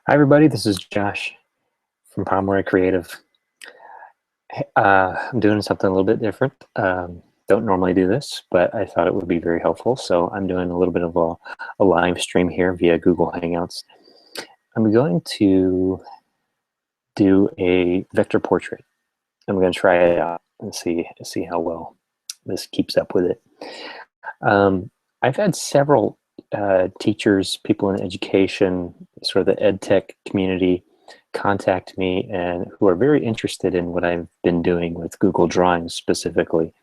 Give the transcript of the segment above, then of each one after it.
Hi, everybody. This is Josh from Pomeroy Creative. I'm doing something a little bit different. Don't normally do this, but I thought it would be very helpful. So I'm doing a little bit of a live stream here via Google Hangouts. I'm going to do a vector portrait. I'm going to try it out and see how well this keeps up with it. I've had several teachers, people in education, sort of the ed tech community, contact me and who are very interested in what I've been doing with Google Drawings specifically.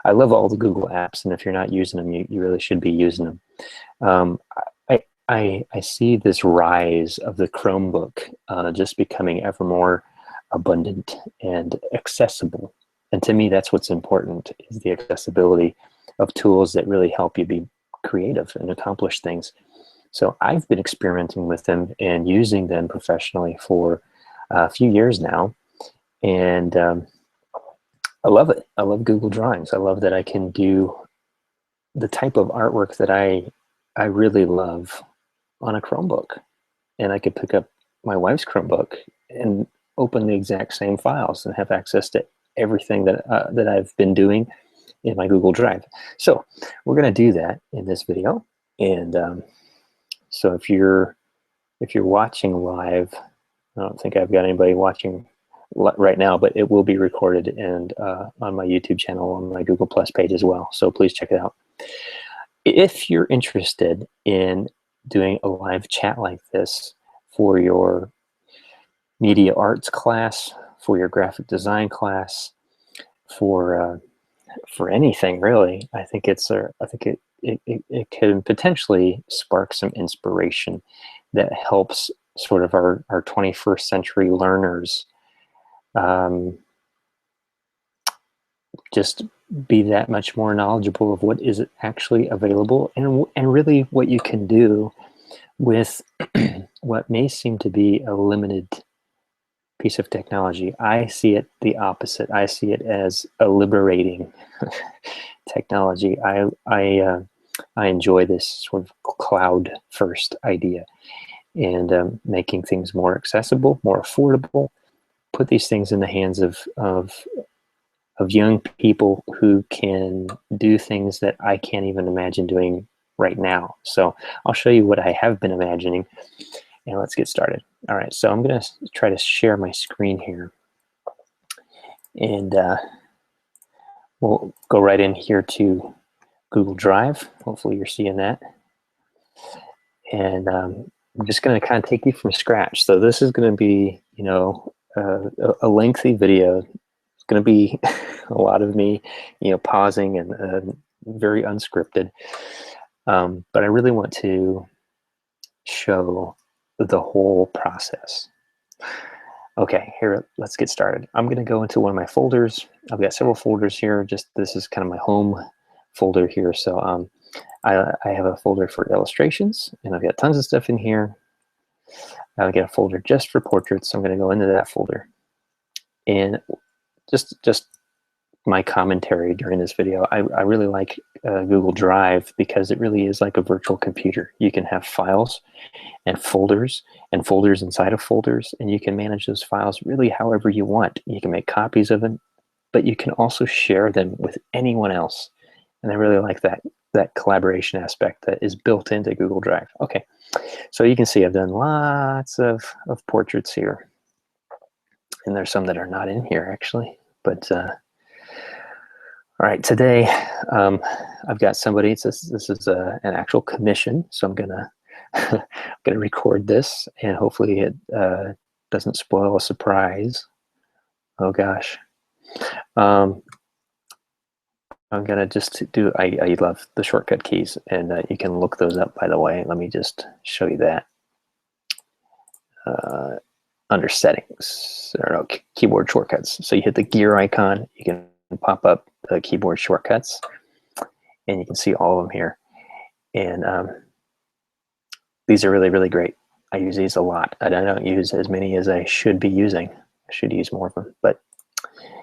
I love all the Google apps, and if you're not using them, you really should be using them. I see this rise of the Chromebook just becoming ever more abundant and accessible. And to me, that's what's important, is the accessibility of tools that really help you be creative and accomplish things. So I've been experimenting with them and using them professionally for a few years now. And I love it. I love Google Drawings. I love that I can do the type of artwork that I really love on a Chromebook. And I could pick up my wife's Chromebook and open the exact same files and have access to everything that I've been doing in my Google Drive. So we're going to do that in this video. And so if you're watching live, I don't think I've got anybody watching right now, but it will be recorded and on my YouTube channel, on my Google Plus page as well. So please check it out. If you're interested in doing a live chat like this for your media arts class, for your graphic design class, for anything really, I think it can potentially spark some inspiration that helps sort of our 21st century learners just be that much more knowledgeable of what is actually available and really what you can do with what may seem to be a limited piece of technology. I see it the opposite. I see it as a liberating technology. I enjoy this sort of cloud-first idea, and making things more accessible, more affordable, put these things in the hands of young people who can do things that I can't even imagine doing right now. So I'll show you what I have been imagining, and let's get started. All right, so I'm going to try to share my screen here, and we'll go right in here to Google Drive. Hopefully you're seeing that. And I'm just going to kind of take you from scratch. So this is going to be, you know, a lengthy video. It's going to be a lot of me, you know, pausing and very unscripted. But I really want to show the whole process. Okay, here, let's get started. I'm going to go into one of my folders. I've got several folders here. Just this is kind of my home folder here. So I have a folder for illustrations, and I've got tons of stuff in here. I've got a folder just for portraits. So I'm going to go into that folder, and just my commentary during this video. I really like Google Drive because it really is like a virtual computer. You can have files and folders inside of folders, and you can manage those files really however you want. You can make copies of them, but you can also share them with anyone else. And I really like that collaboration aspect that is built into Google Drive. Okay, so you can see I've done lots of portraits here, and there's some that are not in here actually, but all right, today I've got somebody. This is an actual commission, so I'm gonna record this, and hopefully it doesn't spoil a surprise. Oh gosh, I'm gonna just do. I love the shortcut keys, and you can look those up, by the way. Let me just show you that. Under settings, or no, keyboard shortcuts. So you hit the gear icon, you can pop up the keyboard shortcuts, and you can see all of them here. And these are really, really great. I use these a lot. I don't use as many as I should be using. I should use more of them, but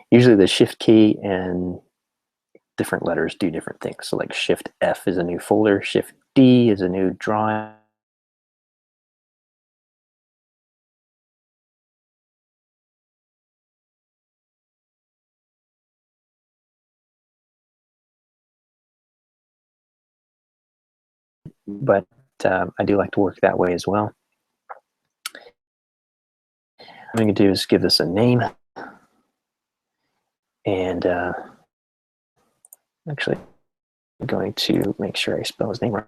usually the Shift key and different letters do different things. So like Shift F is a new folder, Shift D is a new drawing, but I do like to work that way as well. What I'm going to do is give this a name, and actually I'm going to make sure I spell his name right.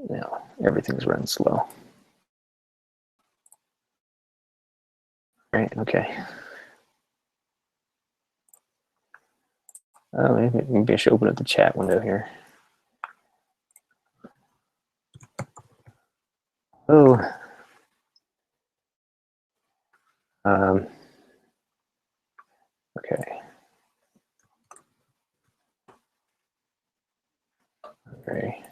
Now everything's running slow. Right, okay. Oh, maybe I should open up the chat window here. Oh, okay. Okay.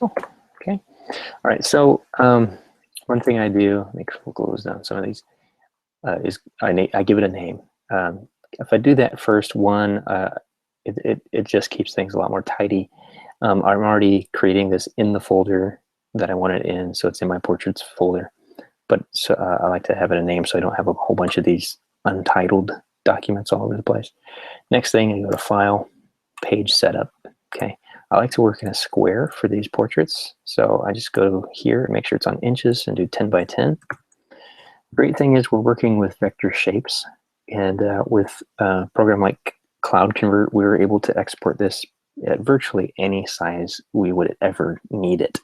Oh, okay. All right. So one thing I do, we'll close down some of these, is I give it a name. If I do that first one, it just keeps things a lot more tidy. I'm already creating this in the folder that I want it in, so it's in my portraits folder. But so, I like to have it a name so I don't have a whole bunch of these untitled documents all over the place. Next thing, I go to File, Page Setup. Okay, I like to work in a square for these portraits, so I just go here and make sure it's on inches and do 10 by 10. Great thing is we're working with vector shapes, and with a program like Cloud Convert, we were able to export this at virtually any size we would ever need it,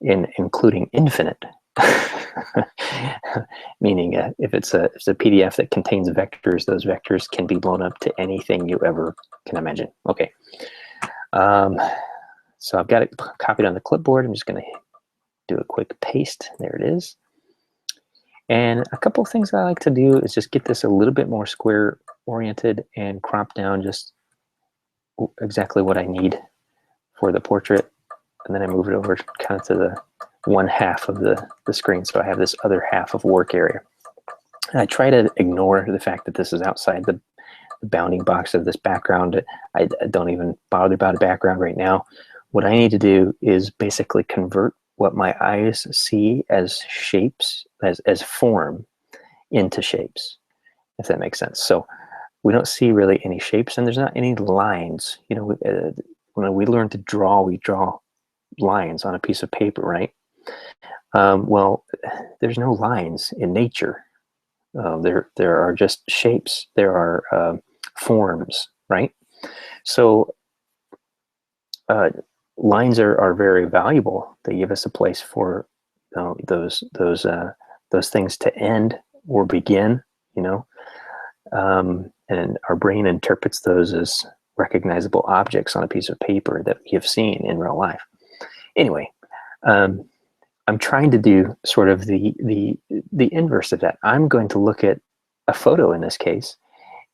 including infinite. Meaning if it's a PDF that contains vectors, those vectors can be blown up to anything you ever can imagine. Okay, so I've got it copied on the clipboard. I'm just going to do a quick paste. There it is. And a couple of things I like to do is just get this a little bit more square oriented and crop down just exactly what I need for the portrait. And then I move it over kind of to the one half of the screen, so I have this other half of work area. And I try to ignore the fact that this is outside the bounding box of this background. I don't even bother about a background right now. What I need to do is basically convert what my eyes see as shapes, as form, into shapes, if that makes sense. So we don't see really any shapes, and there's not any lines. You know, when we learn to draw, we draw lines on a piece of paper, right? Well, there's no lines in nature. There are just shapes. There are forms, right? So lines are very valuable. They give us a place for those things to end or begin. You know, and our brain interprets those as recognizable objects on a piece of paper that we have seen in real life. Anyway. I'm trying to do sort of the inverse of that. I'm going to look at a photo in this case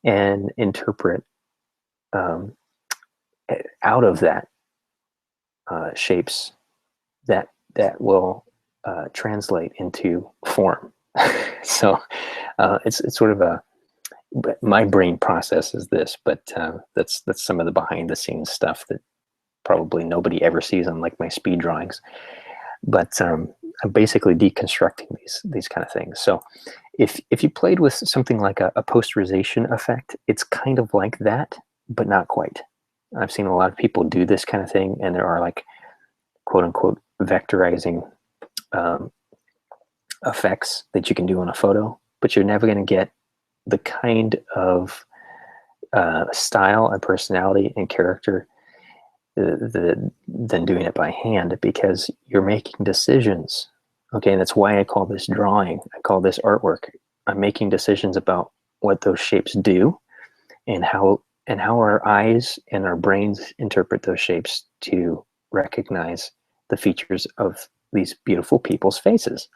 and interpret out of that shapes that will translate into form. So it's sort of my brain processes this, but that's some of the behind the scenes stuff that probably nobody ever sees on like my speed drawings. But I'm basically deconstructing these kind of things. So if you played with something like a posterization effect, it's kind of like that, but not quite. I've seen a lot of people do this kind of thing, and there are like quote unquote vectorizing effects that you can do on a photo, but you're never going to get the kind of style and personality and character than doing it by hand, because you're making decisions. Okay, and that's why I call this drawing. I call this artwork. I'm making decisions about what those shapes do and how our eyes and our brains interpret those shapes to recognize the features of these beautiful people's faces.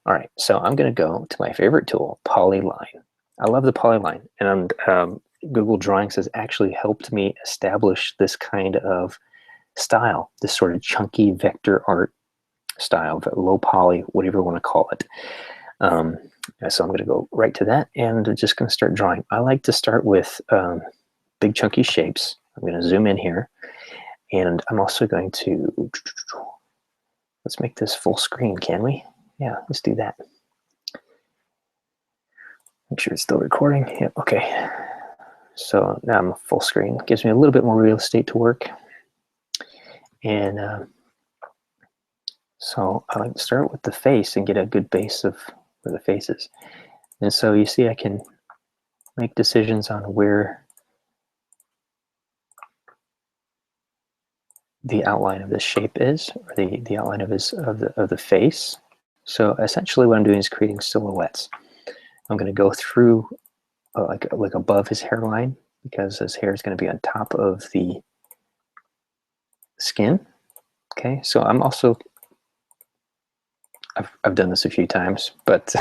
All right, so I'm going to go to my favorite tool, Polyline. I love the Polyline, and Google Drawings has actually helped me establish this kind of style, this sort of chunky vector art style, low poly, whatever you want to call it. So I'm going to go right to that and just going to start drawing. I like to start with big chunky shapes. I'm going to zoom in here, and I'm also going to, let's make this full screen, can we? Yeah, let's do that. Make sure it's still recording. Yep, okay. So now I'm full screen. Gives me a little bit more real estate to work. And so I like to start with the face and get a good base of where the face is. And so you see I can make decisions on where the outline of this shape is, or the outline of the face. So essentially what I'm doing is creating silhouettes. I'm going to go through like above his hairline, because his hair is going to be on top of the skin. Okay, so I'm also, I've done this a few times, but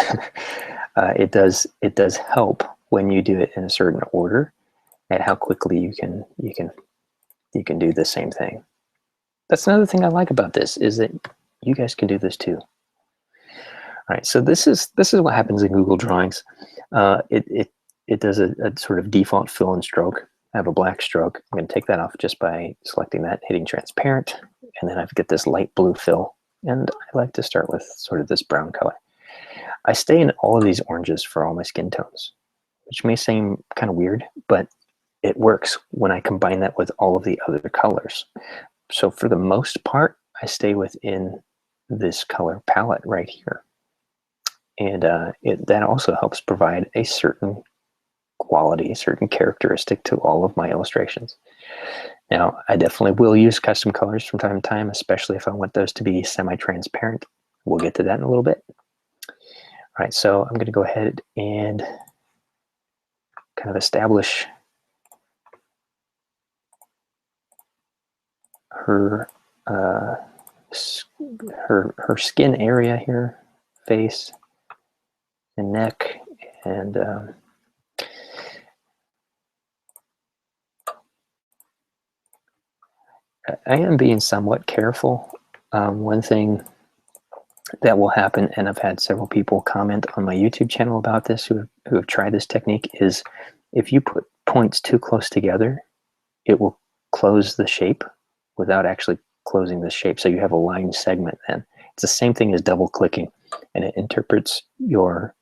it does help when you do it in a certain order, and how quickly you can do the same thing. That's another thing I like about this, is that you guys can do this too. All right, so this is what happens in Google Drawings. It does a sort of default fill and stroke. I have a black stroke. I'm going to take that off just by selecting that, hitting transparent, and then I get this light blue fill. And I like to start with sort of this brown color. I stay in all of these oranges for all my skin tones, which may seem kind of weird, but it works when I combine that with all of the other colors. So for the most part, I stay within this color palette right here. And that also helps provide a certain quality, a certain characteristic to all of my illustrations. Now, I definitely will use custom colors from time to time, especially if I want those to be semi-transparent. We'll get to that in a little bit. All right, so I'm going to go ahead and kind of establish her her skin area here, face and neck, and I am being somewhat careful. One thing that will happen, and I've had several people comment on my YouTube channel about this who have tried this technique, is if you put points too close together, it will close the shape without actually closing the shape. So you have a line segment then. It's the same thing as double clicking, and it interprets your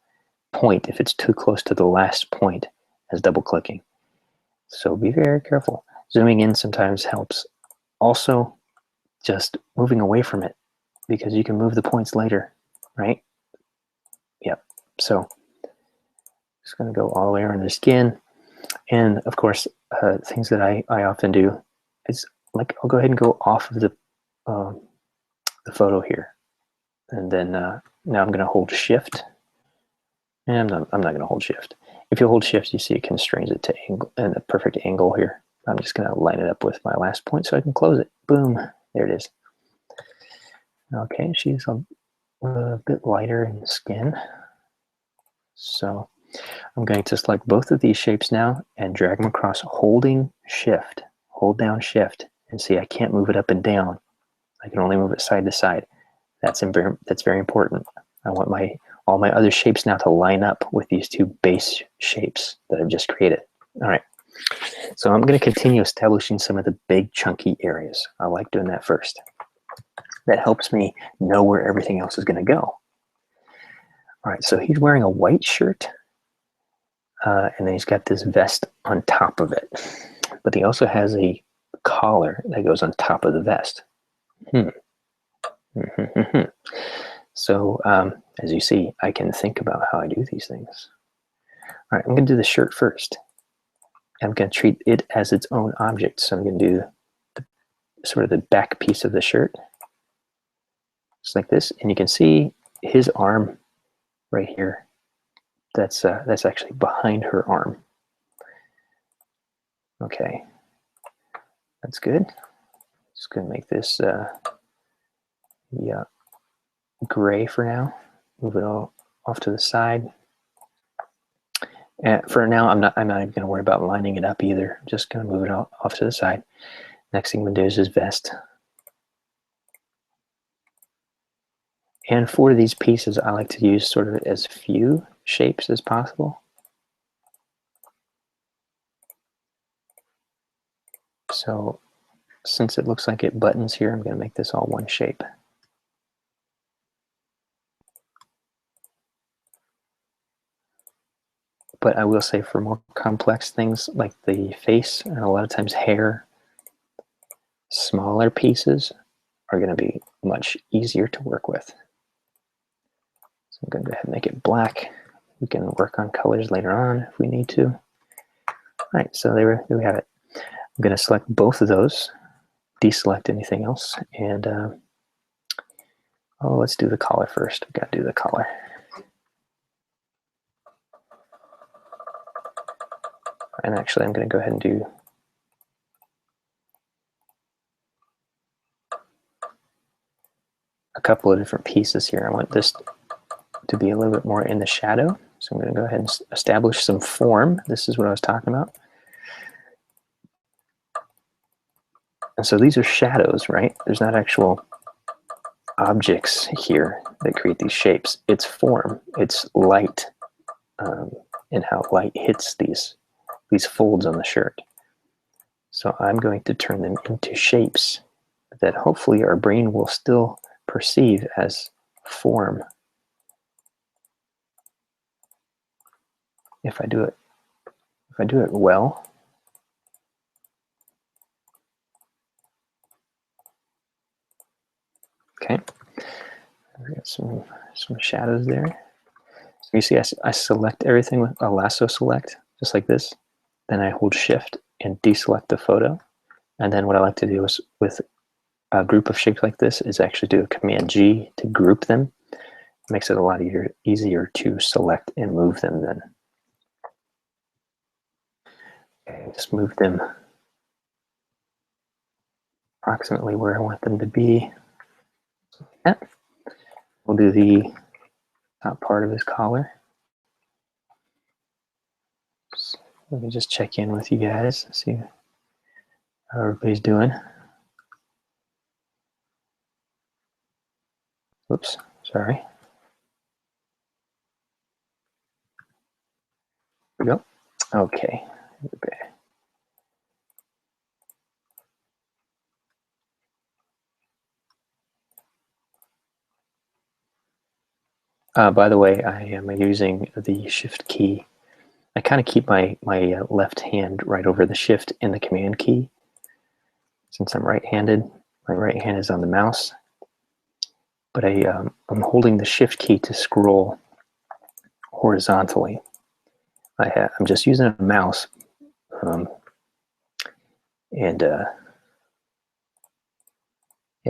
point, if it's too close to the last point, as double clicking. So be very careful. Zooming in sometimes helps. Also, just moving away from it, because you can move the points later, right? Yep. So just going to go all the way around the skin. And of course, things that I often do is, like, I'll go ahead and go off of the photo here. And then now I'm going to hold shift. And I'm not going to hold shift. If you hold shift, you see it constrains it to angle, and a perfect angle here. I'm just going to line it up with my last point so I can close it. Boom. There it is. Okay, she's a bit lighter in skin. So I'm going to select both of these shapes now and drag them across, holding shift. Hold down shift, and see I can't move it up and down. I can only move it side to side. That's very important. I want all my other shapes now to line up with these two base shapes that I've just created. All right. So I'm going to continue establishing some of the big chunky areas. I like doing that first. That helps me know where everything else is going to go. All right, so he's wearing a white shirt, and then he's got this vest on top of it. But he also has a collar that goes on top of the vest. So as you see, I can think about how I do these things. All right, I'm going to do the shirt first. I'm going to treat it as its own object. So I'm going to do sort of the back piece of the shirt, just like this. And you can see his arm right here. That's actually behind her arm. Okay, that's good. Just going to make this gray for now. Move it all off to the side. And for now, I'm not even going to worry about lining it up either. Just going to move it off to the side. Next thing I'm going to do is his vest. And for these pieces, I like to use sort of as few shapes as possible. So since it looks like it buttons here, I'm going to make this all one shape. But I will say for more complex things like the face and a lot of times hair, smaller pieces are going to be much easier to work with. So I'm going to go ahead and make it black. We can work on colors later on if we need to. All right, so there we have it. I'm going to select both of those, deselect anything else, and oh, let's do the collar first. We've got to do the collar. And actually, I'm going to go ahead and do a couple of different pieces here. I want this to be a little bit more in the shadow. So I'm going to go ahead and establish some form. This is what I was talking about. And so these are shadows, right? There's not actual objects here that create these shapes. It's form. It's light, and how light hits these folds on the shirt. So I'm going to turn them into shapes that hopefully our brain will still perceive as form. If I do it well. Okay, we got some shadows there. So you see, I select everything with a lasso select, just like this. Then I hold Shift and deselect the photo. And then what I like to do is with a group of shapes like this is actually do a Command G to group them. It makes it a lot easier to select and move them then. Okay, just move them approximately where I want them to be. Yeah. We'll do the top part of his collar. So let me just check in with you guys, see how everybody's doing. Oops, sorry. Here we go. Okay. By the way, I am using the Shift key. I kind of keep my left hand right over the Shift and the Command key. Since I'm right-handed, my right hand is on the mouse. But I'm holding the Shift key to scroll horizontally. I'm just using a mouse, and it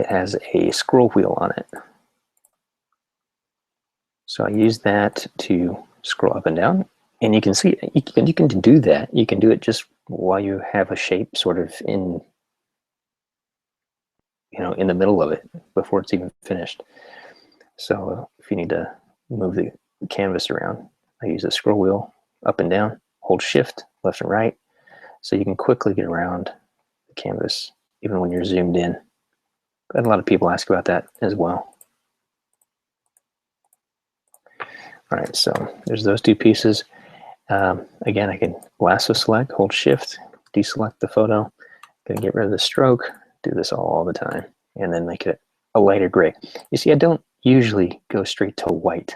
has a scroll wheel on it. So I use that to scroll up and down, and you can see you can do that. You can do it just while you have a shape sort of in the middle of it before it's even finished. So if you need to move the canvas around, I use the scroll wheel up and down, hold Shift left and right, so you can quickly get around the canvas even when you're zoomed in. But a lot of people ask about that as well. All right, so there's those two pieces. Again, I can lasso select, hold Shift, deselect the photo, gonna get rid of the stroke, do this all the time, and then make it a lighter gray. You see, I don't usually go straight to white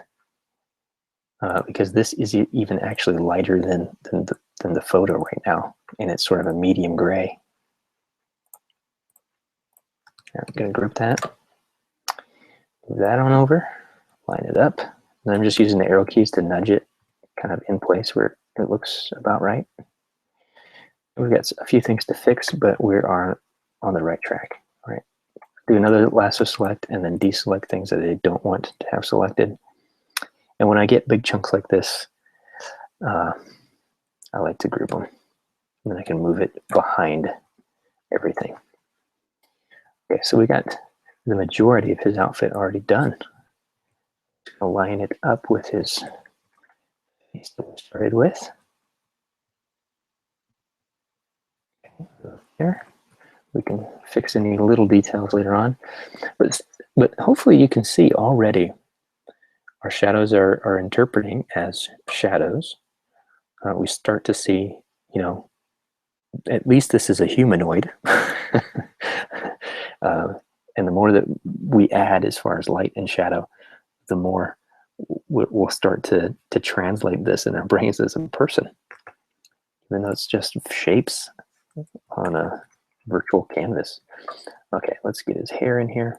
because this is even actually lighter than the photo right now, and it's sort of a medium gray. I'm gonna group that, move that on over, line it up, and I'm just using the arrow keys to nudge it kind of in place where it looks about right. We've got a few things to fix, but we are on the right track. All right, do another lasso select and then deselect things that I don't want to have selected. And when I get big chunks like this, I like to group them. And then I can move it behind everything. Okay, so we got the majority of his outfit already done. I'll line it up with his piece that we started with. Okay, there. We can fix any little details later on. But hopefully you can see already our shadows are interpreting as shadows. We start to see, at least this is a humanoid. And the more that we add as far as light and shadow, the more we'll start to translate this in our brains as a person, even though it's just shapes on a virtual canvas. Okay, let's get his hair in here.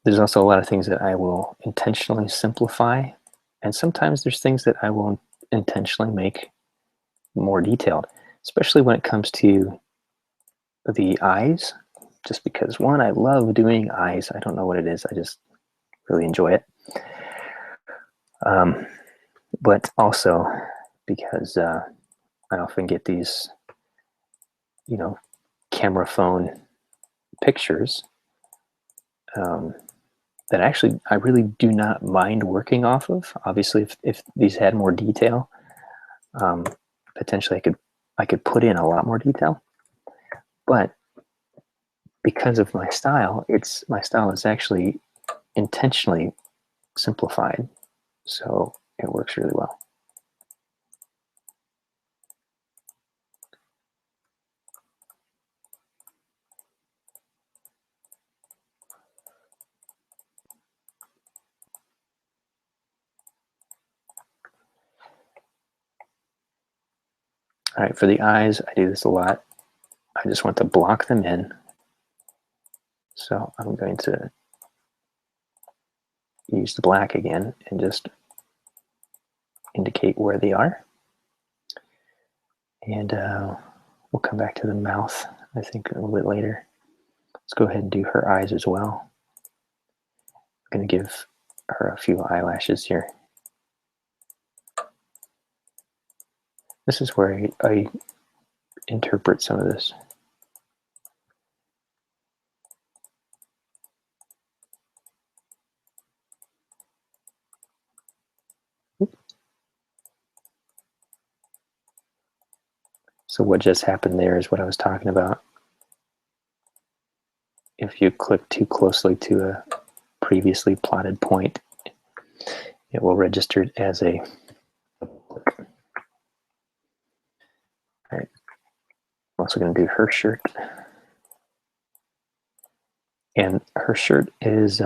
There's also a lot of things that I will intentionally simplify, and sometimes there's things that I will intentionally make more detailed, especially when it comes to the eyes, just because, one, I love doing eyes. I don't know what it is. I just really enjoy it. But also because I often get these, camera phone pictures that actually I really do not mind working off of. Obviously, if these had more detail, potentially I could put in a lot more detail. But because of my style, my style is actually intentionally simplified, so it works really well. All right, for the eyes, I do this a lot. I just want to block them in. So I'm going to use the black again and just indicate where they are. And we'll come back to the mouth, I think, a little bit later. Let's go ahead and do her eyes as well. I'm going to give her a few eyelashes here. This is where I interpret some of this. So what just happened there is what I was talking about. If you click too closely to a previously plotted point, it will register it as a. All right. I'm also going to do her shirt. And her shirt is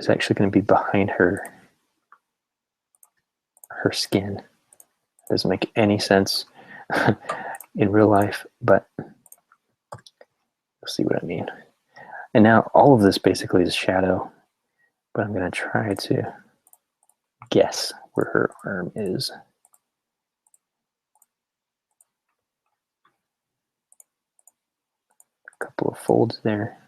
actually going to be behind her skin. It doesn't make any sense in real life, but you'll see what I mean. And now all of this basically is shadow, but I'm going to try to guess where her arm is. A couple of folds there.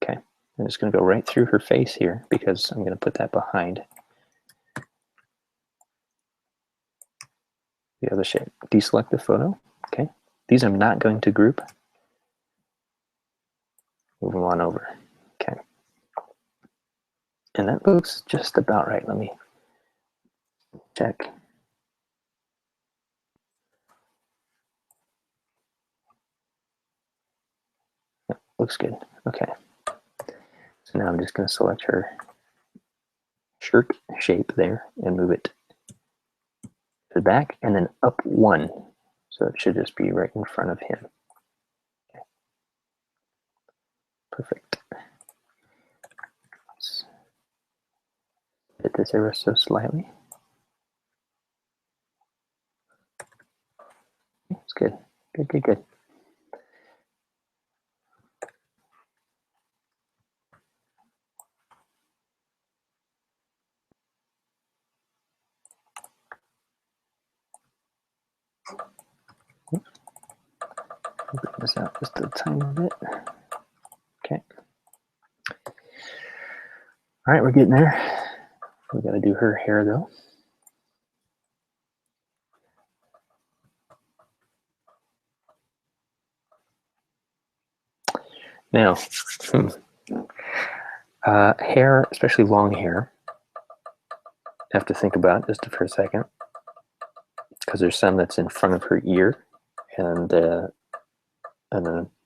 Okay, I'm just going to go right through her face here because I'm going to put that behind the other shape. Deselect the photo. Okay, these I'm not going to group. Move them on over. Okay, and that looks just about right. Let me check. Looks good. Okay. So now I'm just going to select her shirt shape there and move it to the back and then up one. So it should just be right in front of him. Okay. Perfect. Let's hit this ever so slightly. It's good. Good, good, good. Bring this out just a tiny bit. Okay. All right, we're getting there. We got to do her hair though. Now, hair, especially long hair, I have to think about just for a second because there's some that's in front of her ear, and then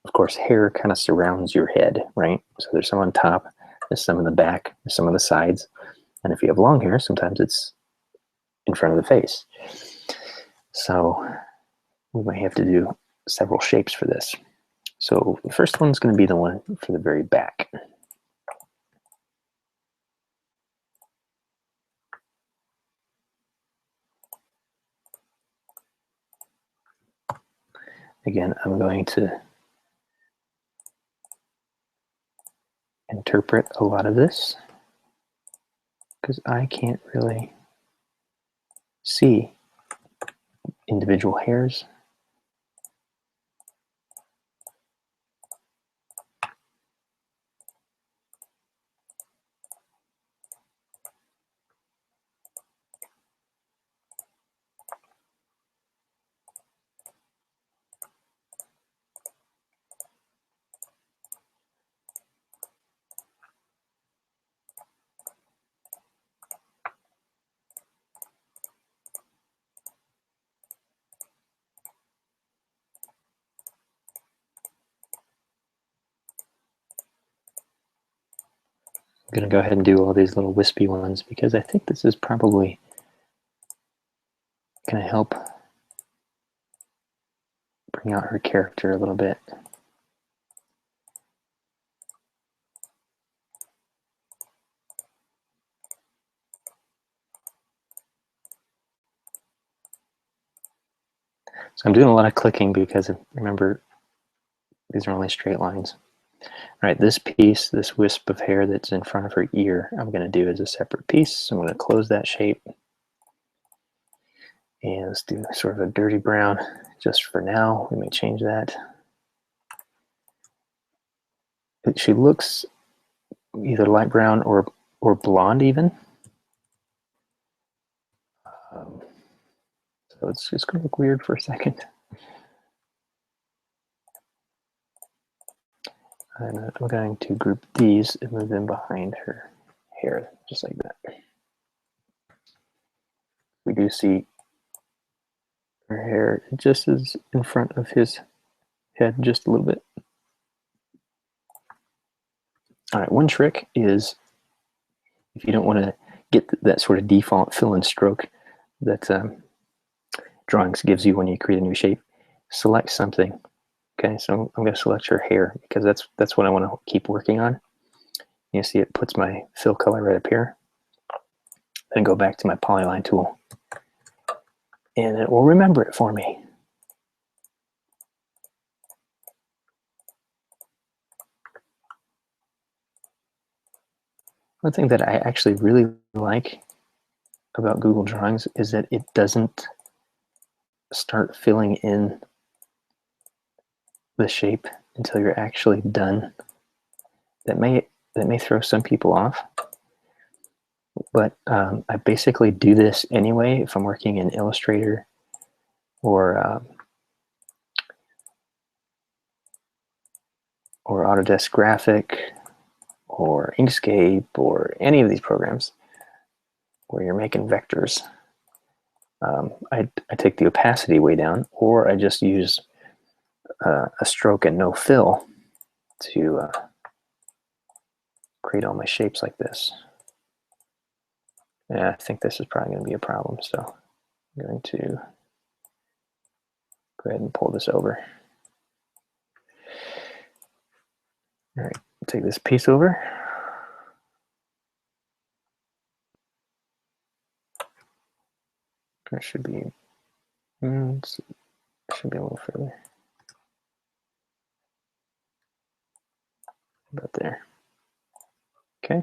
of course hair kind of surrounds your head, right? So there's some on top, there's some in the back, there's some on the sides, And if you have long hair, sometimes it's in front of the face. So we might have to do several shapes for this. So the first one's going to be the one for the very back. Again, I'm going to interpret a lot of this because I can't really see individual hairs. I'm going to go ahead and do all these little wispy ones because I think this is probably going to help bring out her character a little bit. So I'm doing a lot of clicking because remember, these are only straight lines. All right, this piece, this wisp of hair that's in front of her ear, I'm going to do as a separate piece. So I'm going to close that shape. And let's do sort of a dirty brown just for now. We may change that. She looks either light brown or blonde even. So it's just going to look weird for a second. And I'm going to group these and move them behind her hair, just like that. We do see her hair just is in front of his head just a little bit. All right, one trick is if you don't want to get that sort of default fill-in stroke that Drawings gives you when you create a new shape, select something. Okay, so I'm going to select her hair because that's what I want to keep working on. You see it puts my fill color right up here. Then go back to my polyline tool and it will remember it for me. One thing that I actually really like about Google Drawings is that it doesn't start filling in the shape until you're actually done. That may throw some people off, but I basically do this anyway if I'm working in Illustrator or Autodesk Graphic or Inkscape or any of these programs where you're making vectors. I take the opacity way down, or I just use a stroke and no fill to create all my shapes like this. Yeah, I think this is probably going to be a problem, so I'm going to go ahead and pull this over. All right, take this piece over. It should be, should be a little further. About there. Okay,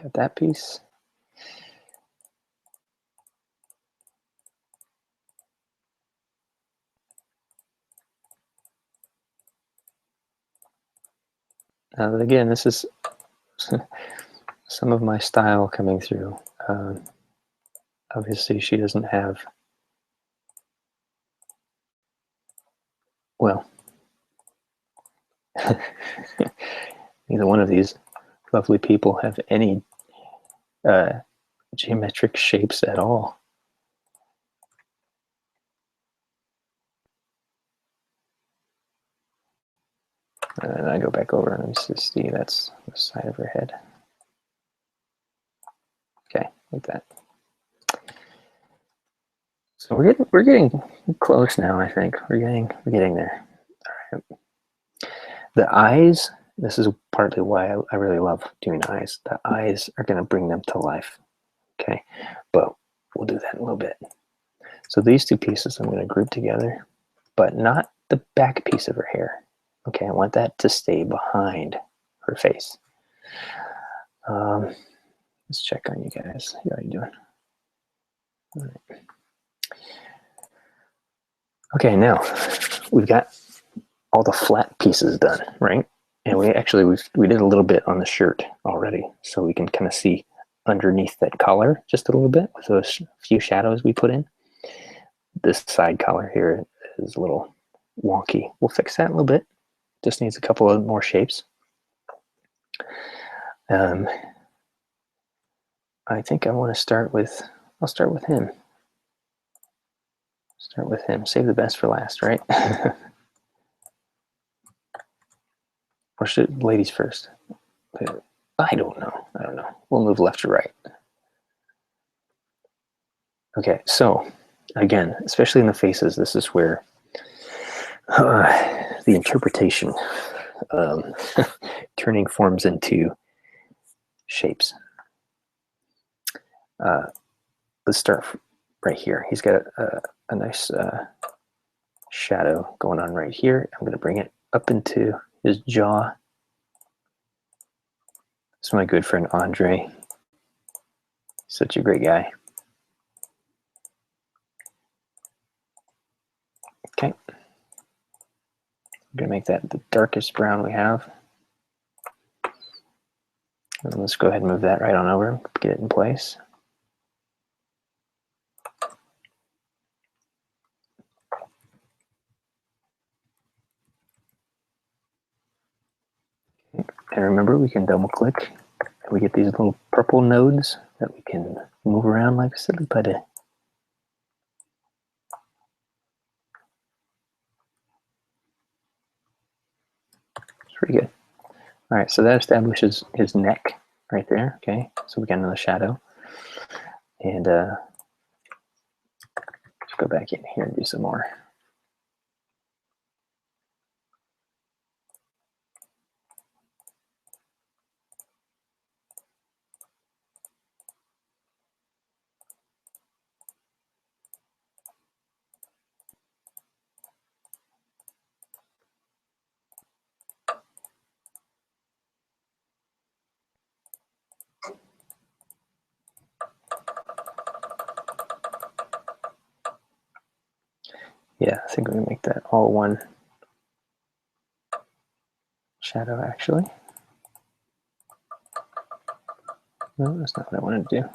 got that piece. Again, this is some of my style coming through. Obviously, she doesn't have, well, neither one of these lovely people have any geometric shapes at all. And I go back over and just see that's the side of her head. like that. So we're getting close now. I think we're getting there. All right. The eyes. This is partly why I really love doing eyes. The eyes are going to bring them to life. Okay, but we'll do that in a little bit. So these two pieces I'm going to group together, but not the back piece of her hair. Okay, I want that to stay behind her face. Let's check on you guys. How are you doing? All right. Okay, now we've got all the flat pieces done, right? And we did a little bit on the shirt already, so we can kind of see underneath that collar just a little bit with those few shadows we put in. This side collar here is a little wonky. We'll fix that in a little bit. Just needs a couple of more shapes. I think I want to start with, I'll start with him. Start with him. Save the best for last, right? Or should ladies first? I don't know. We'll move left to right. Okay, so again, especially in the faces, this is where the interpretation turning forms into shapes. Let's start right here. He's got a nice shadow going on right here. I'm going to bring it up into his jaw. This is my good friend Andre. Such a great guy. Okay. I'm going to make that the darkest brown we have. And let's go ahead and move that right on over, get it in place. And remember, we can double click and we get these little purple nodes that we can move around like a silly putty. It's pretty good. All right, so that establishes his neck right there. Okay, so we got another shadow. And let's go back in here and do some more. Yeah, I think we're gonna make that all one shadow actually. No, that's not what I wanted to do.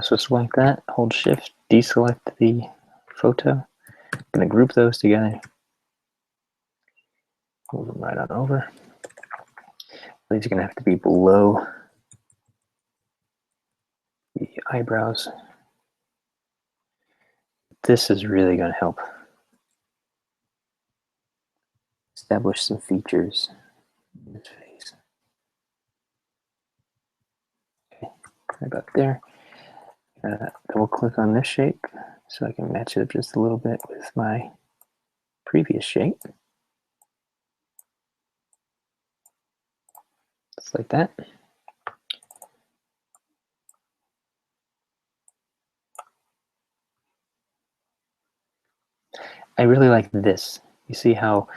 So select that, hold shift, deselect the photo. I'm gonna group those together. Move them right on over. These are gonna have to be below the eyebrows. This is really gonna help establish some features in his face. Okay, right about there. Double click on this shape so I can match it up just a little bit with my previous shape. Just like that. I really like this. You see how,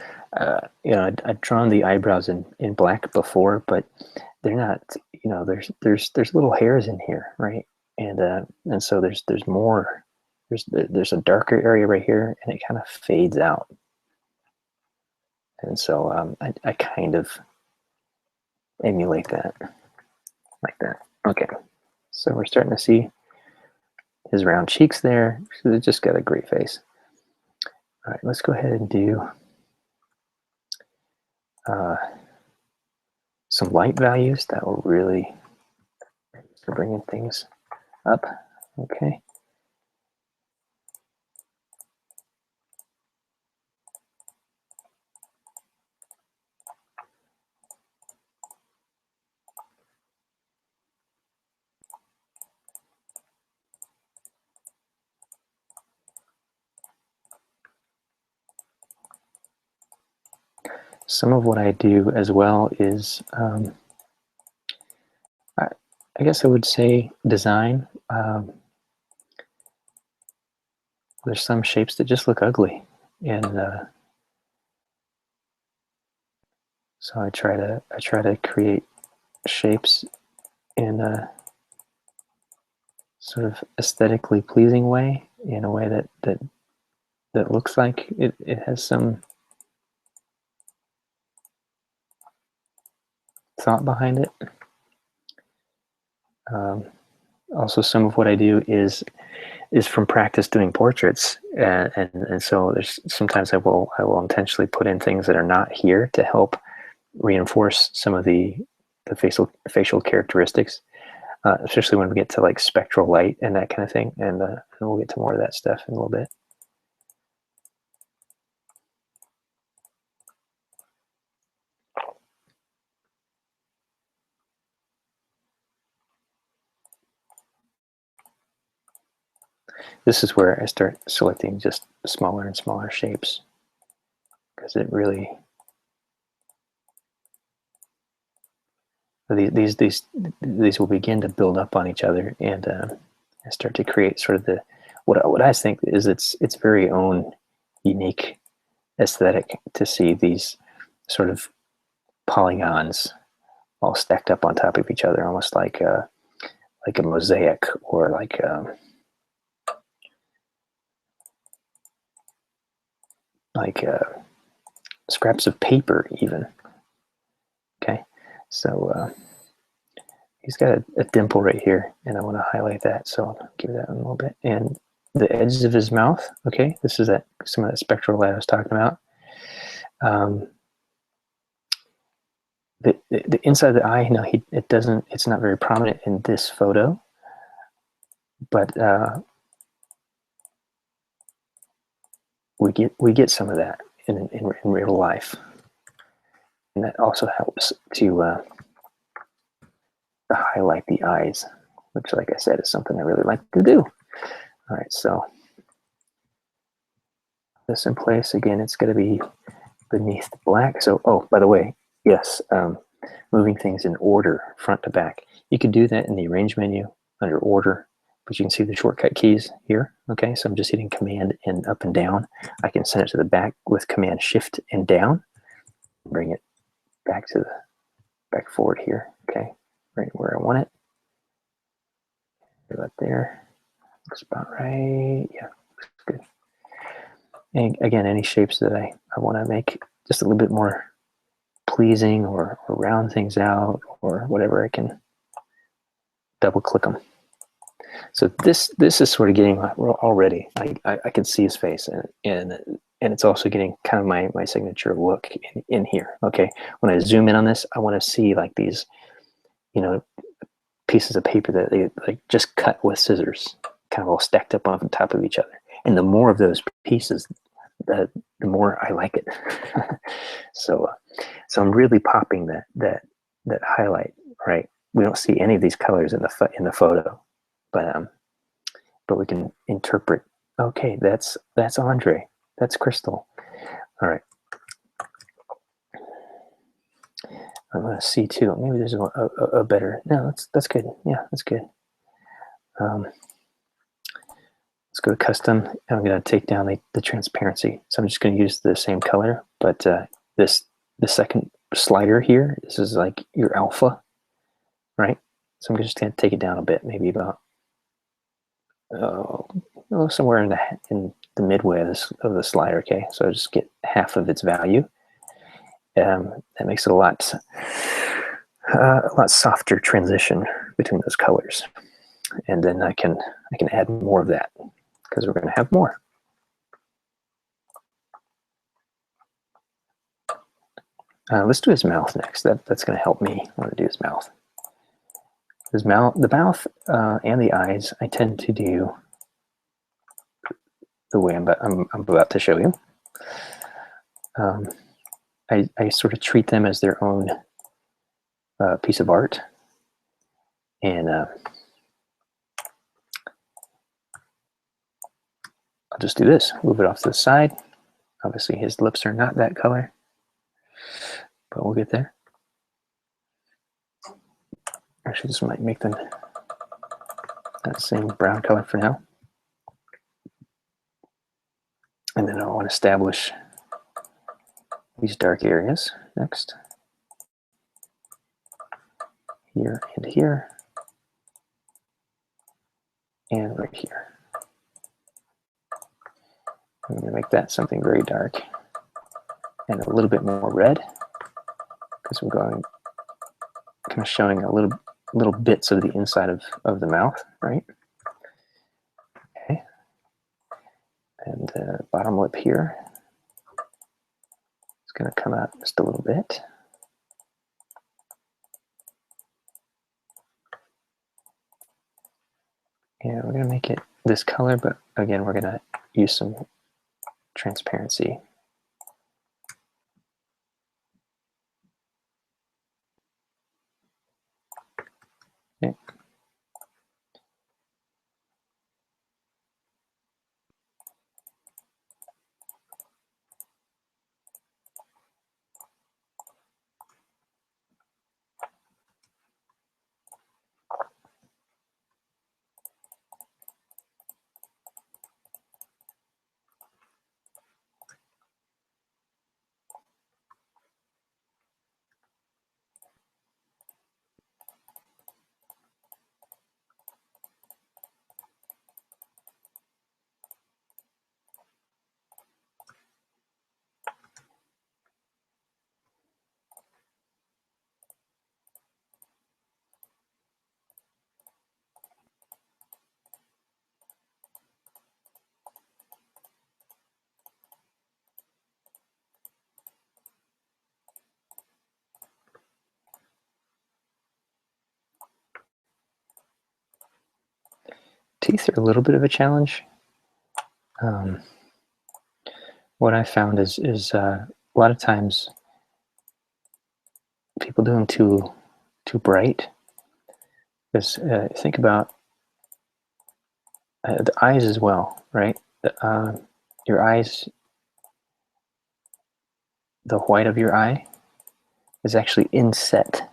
you know, I'd drawn the eyebrows in black before, but they're not, you know, there's little hairs in here, right? And so there's more, there's a darker area right here, and it kind of fades out. And so I kind of emulate that, like that. Okay, so we're starting to see his round cheeks there. So it's just got a great face. All right, let's go ahead and do some light values that will really start bringing things up. Okay. Some of what I do as well is, I guess I would say design. There's some shapes that just look ugly, and so I try to create shapes in a sort of aesthetically pleasing way, in a way that looks like it has some thought behind it. Also, some of what I do is from practice doing portraits, and so there's sometimes I will intentionally put in things that are not here to help reinforce some of the facial characteristics, especially when we get to like spectral light and that kind of thing, and we'll get to more of that stuff in a little bit. This is where I start selecting just smaller and smaller shapes, because it really, these will begin to build up on each other and start to create sort of the what I think is its very own unique aesthetic, to see these sort of polygons all stacked up on top of each other, almost like a mosaic, or like scraps of paper even. Okay, so he's got a dimple right here, and I want to highlight that, so I'll give that a little bit. And the edges of his mouth, okay, this is some of that spectral light I was talking about. The inside of the eye, no, it's not very prominent in this photo, but we get some of that in real life, and that also helps to highlight the eyes, which, like I said, is something I really like to do. All right, so this in place again. It's going to be beneath the black. So, oh, by the way, yes, moving things in order, front to back. You can do that in the arrange menu under order, but you can see the shortcut keys here. Okay, so I'm just hitting Command and up and down. I can send it to the back with Command Shift and down, bring it back to the back forward here. Okay, right where I want it. About there. Looks about right. Yeah, looks good. And again, any shapes that I want to make just a little bit more pleasing, or round things out, or whatever, I can double click them. So this is sort of getting already. I can see his face, and it's also getting kind of my signature look in here. Okay, when I zoom in on this, I want to see like these, you know, pieces of paper that they like just cut with scissors, kind of all stacked up on top of each other. And the more of those pieces, the more I like it. so so I'm really popping that highlight, right? We don't see any of these colors in the photo, but we can interpret. Okay, that's Andre. That's Crystal. All right. I'm gonna see too. Maybe there's a better. No, that's good. Yeah, that's good. Let's go to custom. I'm going to take down the transparency. So I'm just going to use the same color, but the second slider here, this is like your alpha, right? So I'm just going to take it down a bit, maybe about somewhere in the midway of the slider. Okay, so I just get half of its value. That makes it a lot softer transition between those colors, and then I can add more of that because we're going to have more. Let's do his mouth next. That's going to help me. I want to do his mouth. The mouth and the eyes, I tend to do the way I'm about to show you. I sort of treat them as their own piece of art, and I'll just do this. Move it off to the side. Obviously, his lips are not that color, but we'll get there. Actually, this might make them that same brown color for now. And then I want to establish these dark areas next. Here and here. And right here. I'm going to make that something very dark and a little bit more red, because we're going kind of showing a little bits of the inside of the mouth, right? Okay. And the bottom lip here is going to come out just a little bit. And we're going to make it this color, but again, we're going to use some transparency. Okay. Teeth are a little bit of a challenge. What I found is a lot of times people do them too bright. Because think about the eyes as well, right? Your eyes, the white of your eye is actually inset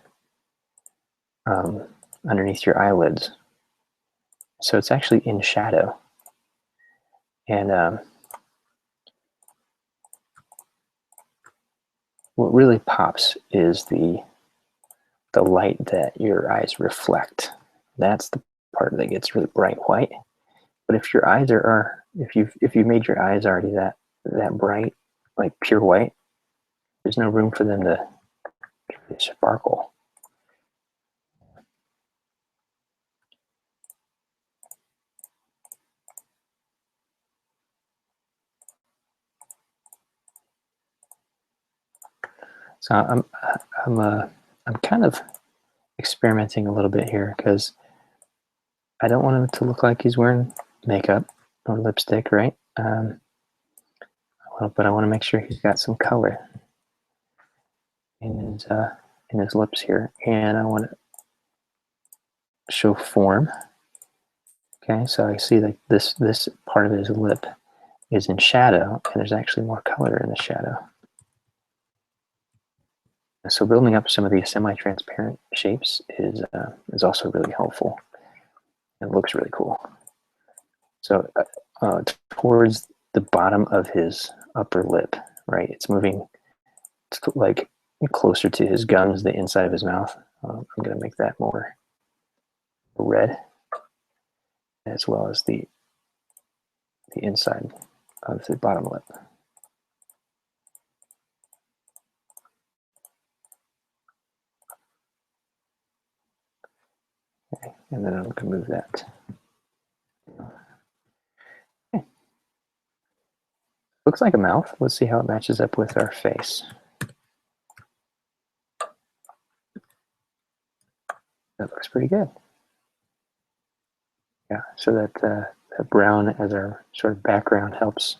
underneath your eyelids. So it's actually in shadow. And what really pops is the light that your eyes reflect. That's the part that gets really bright white. But if your eyes are if you've made your eyes already that bright, like pure white, there's no room for them to sparkle. So I'm kind of experimenting a little bit here because I don't want him to look like he's wearing makeup or lipstick, right? I but I want to make sure he's got some color in his lips here, and I want to show form. Okay, so I see that this part of his lip is in shadow, and there's actually more color in the shadow. And so building up some of these semi-transparent shapes is also really helpful. It looks really cool. So towards the bottom of his upper lip, right? It's moving like closer to his gums, the inside of his mouth. I'm going to make that more red, as well as the inside of the bottom lip. Okay, and then I'm going to move that. Okay. Looks like a mouth. Let's see how it matches up with our face. That looks pretty good. Yeah, so that brown as our sort of background helps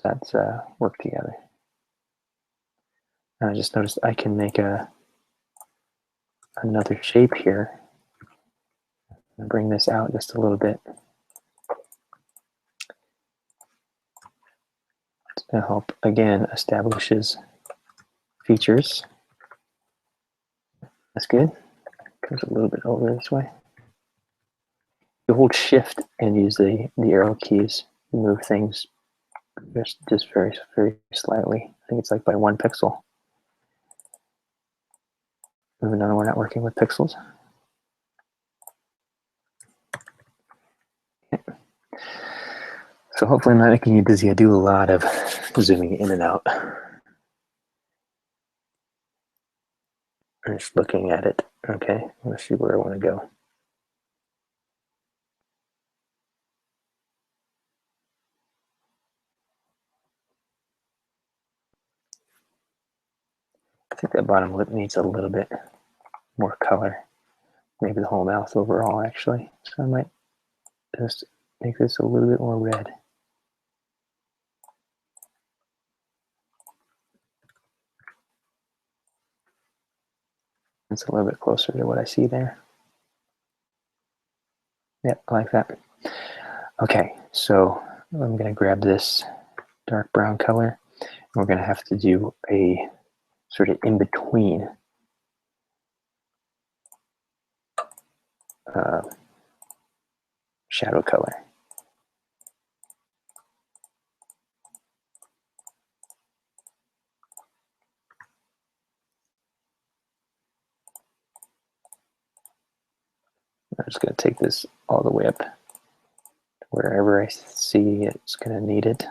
that work together. And I just noticed I can make another shape here and bring this out just a little bit to help, again, establish his features. That's good. Comes a little bit over this way. You hold shift and use the arrow keys to move things just very, very slightly. I think it's like by 1 pixel. Even though we're not working with pixels. Okay. So hopefully I'm not making you dizzy. I do a lot of zooming in and out. I'm just looking at it. Okay, let's see where I want to go. I think that bottom lip needs a little bit more color. Maybe the whole mouth overall, actually. So I might just make this a little bit more red. It's a little bit closer to what I see there. Yep, I like that. Okay, so I'm going to grab this dark brown color. We're going to have to do a sort of in-between shadow color. I'm just going to take this all the way up wherever I see it's going to need it.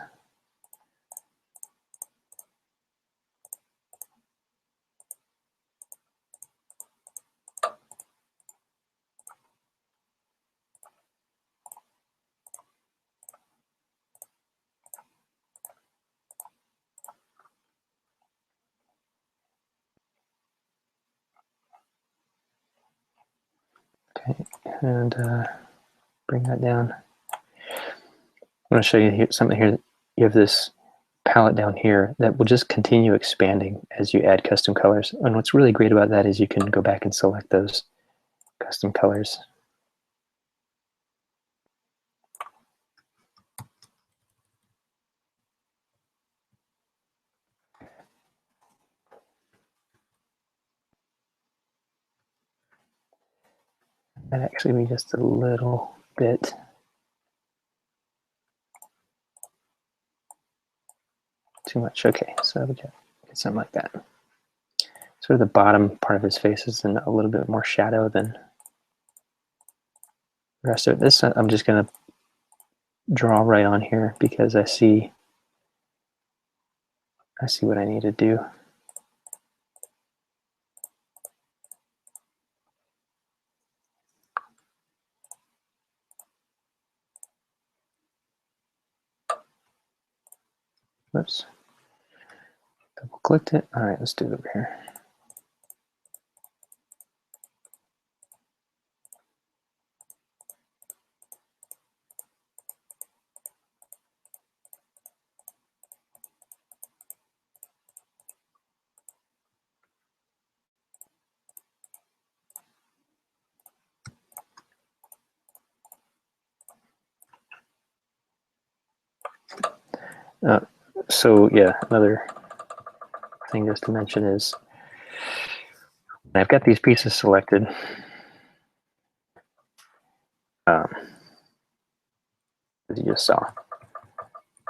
Okay, and bring that down. I'm going to show you here, something here. You have this palette down here that will just continue expanding as you add custom colors. And what's really great about that is you can go back and select those custom colors. That actually be just a little bit too much. Okay, so we get something like that. Sort of the bottom part of his face is in a little bit more shadow than the rest of it. This I'm just going to draw right on here because I see what I need to do. Whoops. Double clicked it. All right, let's do it over here. So yeah, another thing just to mention is I've got these pieces selected. As you just saw,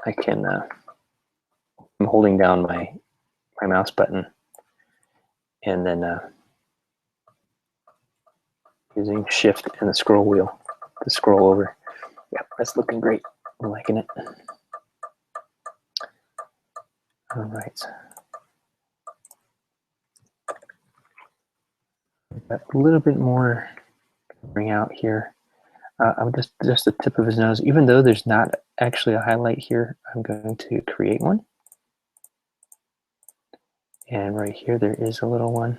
I can, I'm holding down my mouse button and then using shift and the scroll wheel to scroll over. Yep, that's looking great. I'm liking it. All right. Got a little bit more to bring out here. I'm just the tip of his nose. Even though there's not actually a highlight here, I'm going to create one. And right here, there is a little one.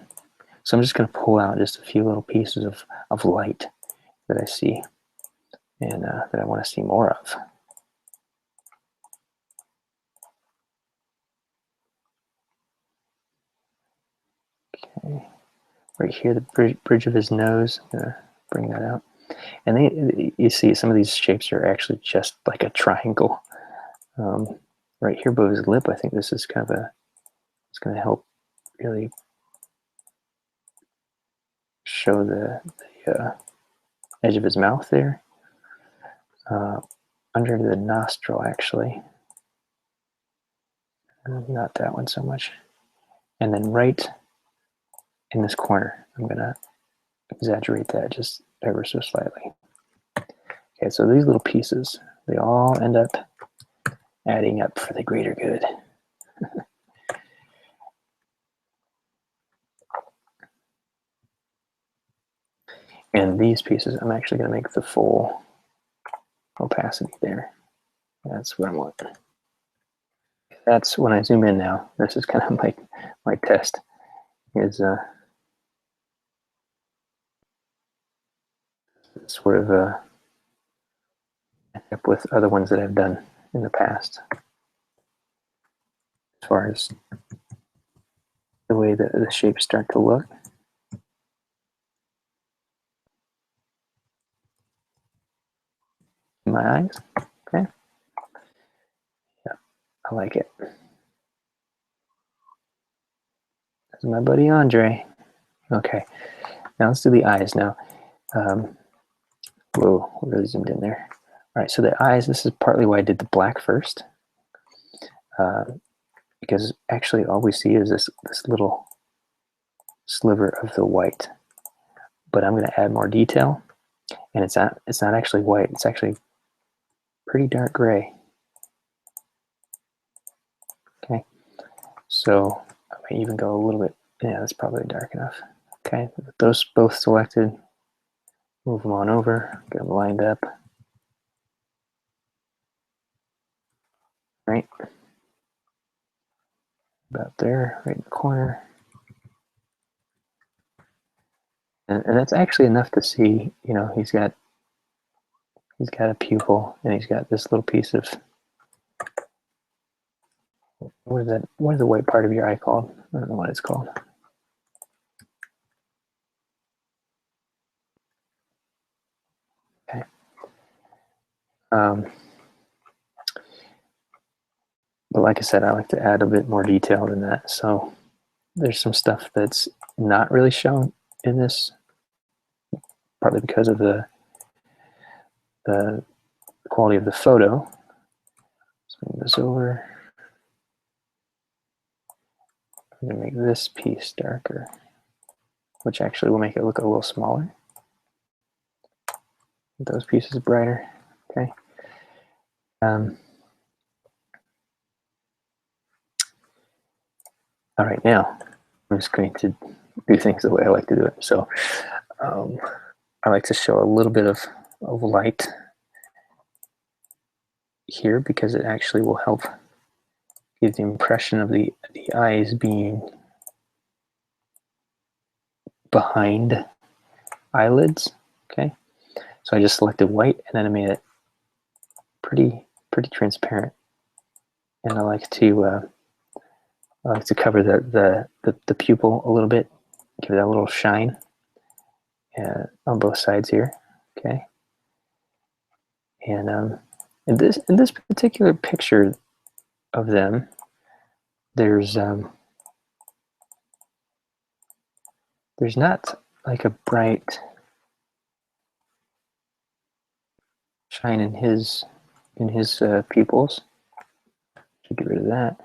So I'm just going to pull out just a few little pieces of light that I see and that I want to see more of. Okay. Right here, the bridge of his nose, I'm going to bring that out. And you see some of these shapes are actually just like a triangle. Right here above his lip, I think this is kind of it's going to help really show the edge of his mouth there. Under the nostril, actually. Not that one so much. And then right in this corner, I'm going to exaggerate that just ever so slightly. Okay, so these little pieces, they all end up adding up for the greater good. And these pieces, I'm actually going to make the full opacity there. That's what I want. That's when I zoom in now. This is kind of my test. Is sort of up with other ones that I've done in the past, as far as the way that the shapes start to look. My eyes, okay. Yeah, I like it. That's my buddy Andre. Okay, now let's do the eyes now. Whoa, really zoomed in there. All right, so the eyes, this is partly why I did the black first. Because actually all we see is this little sliver of the white. But I'm going to add more detail, and it's not actually white. It's actually pretty dark gray. Okay, so I may even go a little bit. Yeah, that's probably dark enough. Okay, with those both selected, move them on over, get them lined up. Right, about there, right in the corner. And that's actually enough to see, you know, he's got a pupil, and he's got this little piece of, what is the white part of your eye called? I don't know what it's called. Okay. But like I said, I like to add a bit more detail than that. So there's some stuff that's not really shown in this, partly because of the quality of the photo. Let's move this over. I'm going to make this piece darker, which actually will make it look a little smaller. Those pieces brighter. Okay. All right, now I'm just going to do things the way I like to do it. So I like to show a little bit of light here because it actually will help give the impression of the eyes being behind eyelids. Okay, so I just selected white and then I made it pretty transparent. And I like to cover the pupil a little bit, give it a little shine on both sides here. Okay, and in this particular picture, of them. There's not like a bright shine in his pupils. Should get rid of that.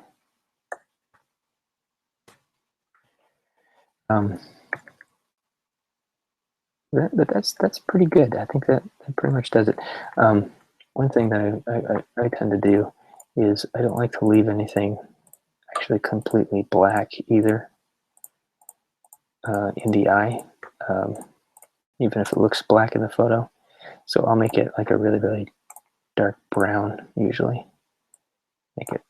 But that's pretty good. I think that pretty much does it. One thing that I tend to do is I don't like to leave anything actually completely black either in the eye, even if it looks black in the photo. So I'll make it like a really, really dark brown usually. Make it,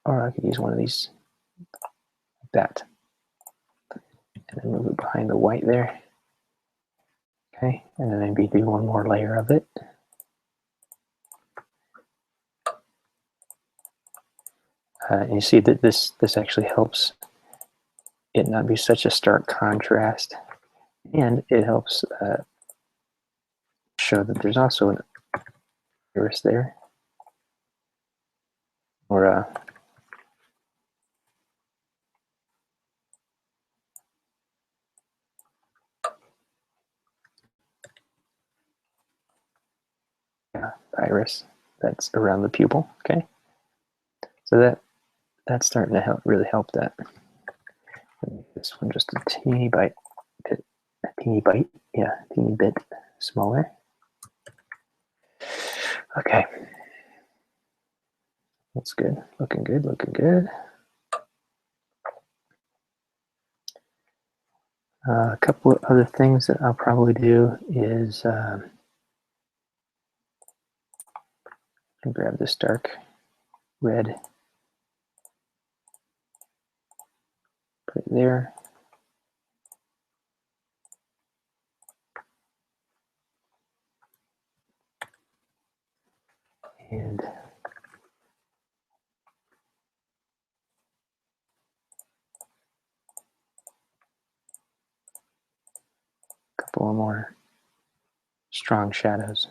or I could use one of these like that. And then move it behind the white there. Okay, and then maybe do one more layer of it. And you see that this actually helps it not be such a stark contrast, and it helps show that there's also an iris there, or iris that's around the pupil. Okay, so that's starting to really help that. This one just a teeny bit, yeah, teeny bit smaller. Okay, that's good. Looking good. Looking good. A couple of other things that I'll probably do is grab this dark red, put it there. And a couple of more strong shadows.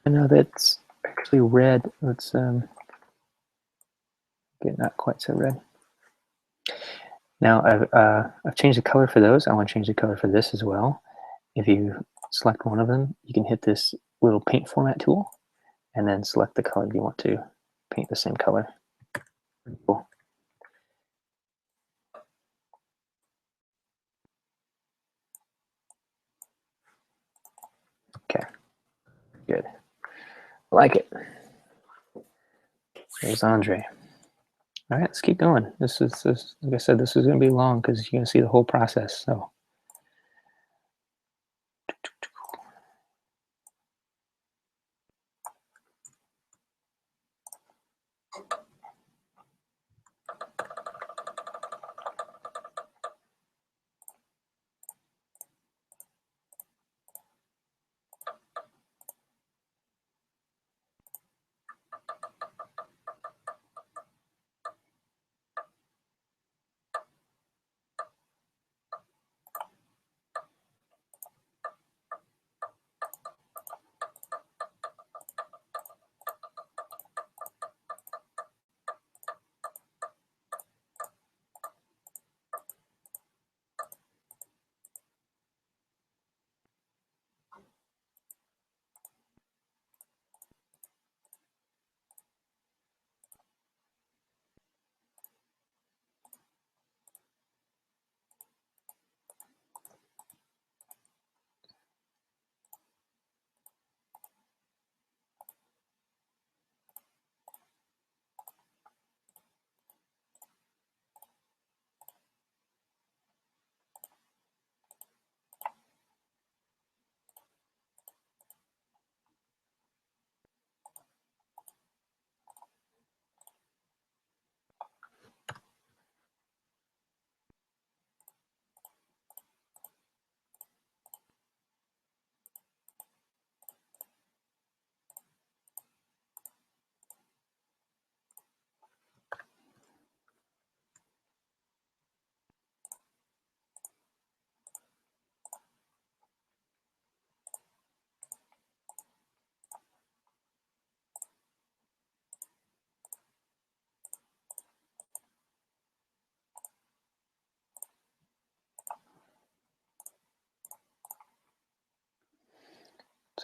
I know that's actually red. Let's get not quite so red. Now I've changed the color for those. I want to change the color for this as well. If you select one of them, you can hit this little paint format tool and then select the color you want to paint the same color. Pretty cool. Okay, good. I like it. There's Andre. All right, let's keep going. This like I said, this is going to be long because you're going to see the whole process. So.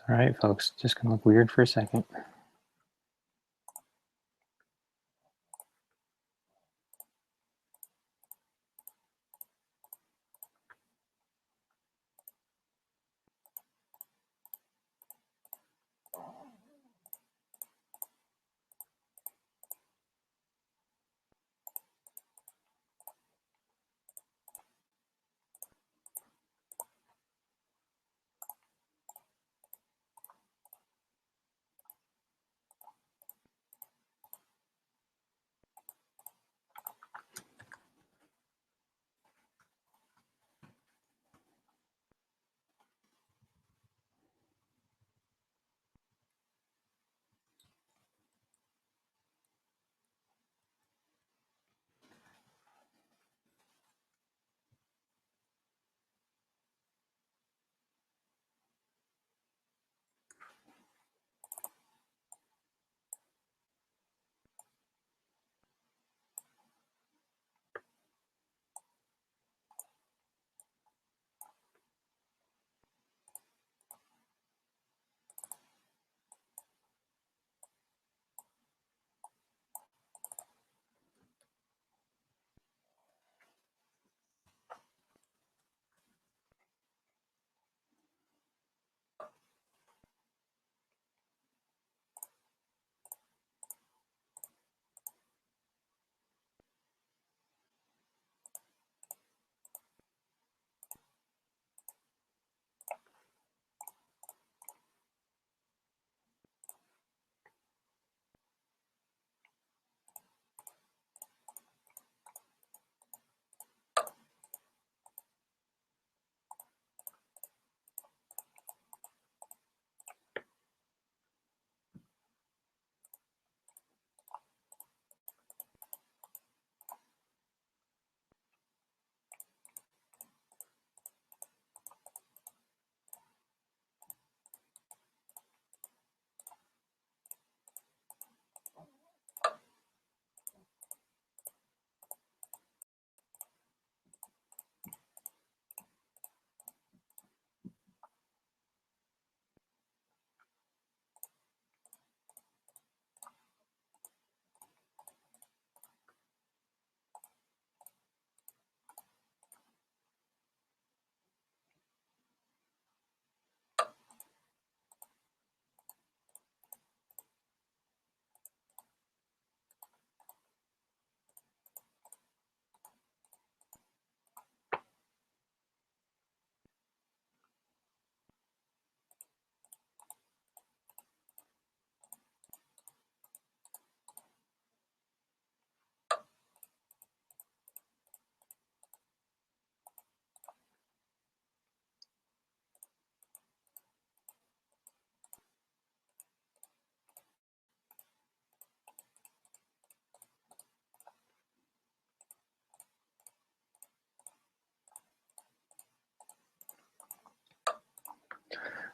All right, folks, just gonna look weird for a second.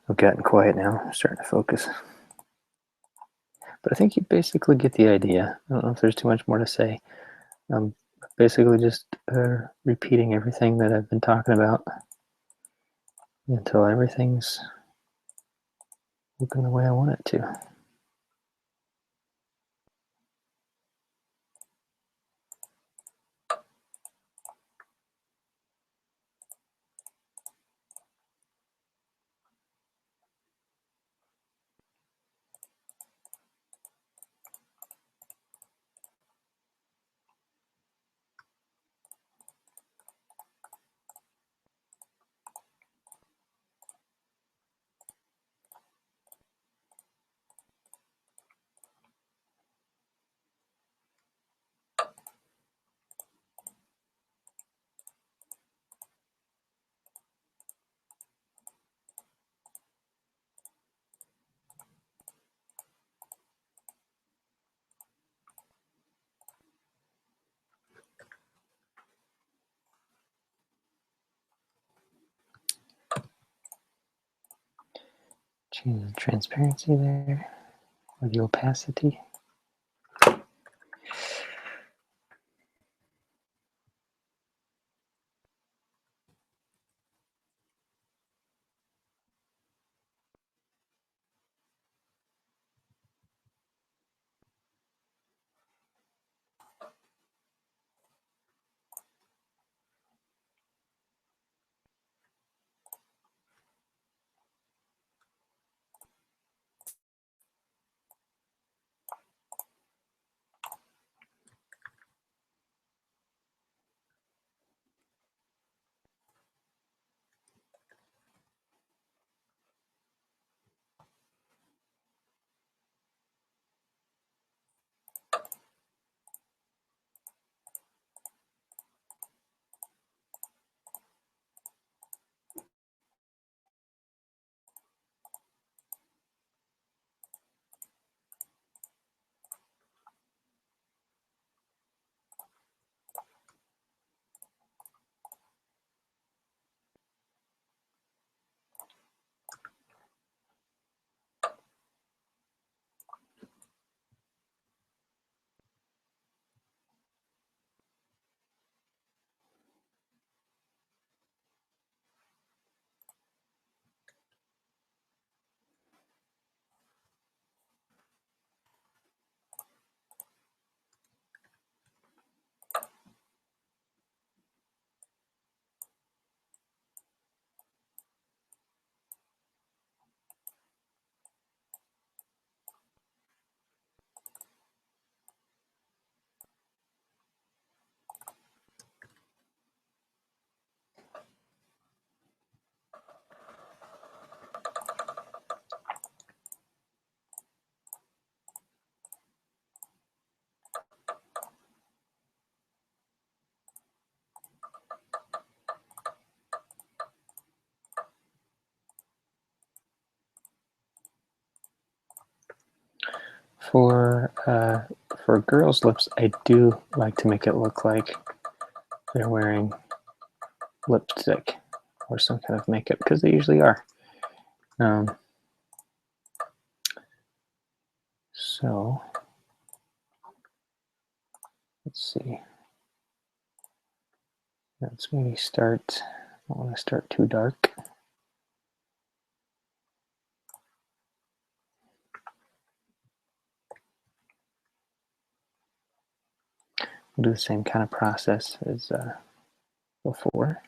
I've gotten quiet now. I'm starting to focus. But I think you basically get the idea. I don't know if there's too much more to say. I'm basically just repeating everything that I've been talking about until everything's looking the way I want it to. Change the transparency there, or the opacity. For girls' lips, I do like to make it look like they're wearing lipstick or some kind of makeup, because they usually are. So let's see. Let's maybe start. I don't want to start too dark. We'll do the same kind of process as before.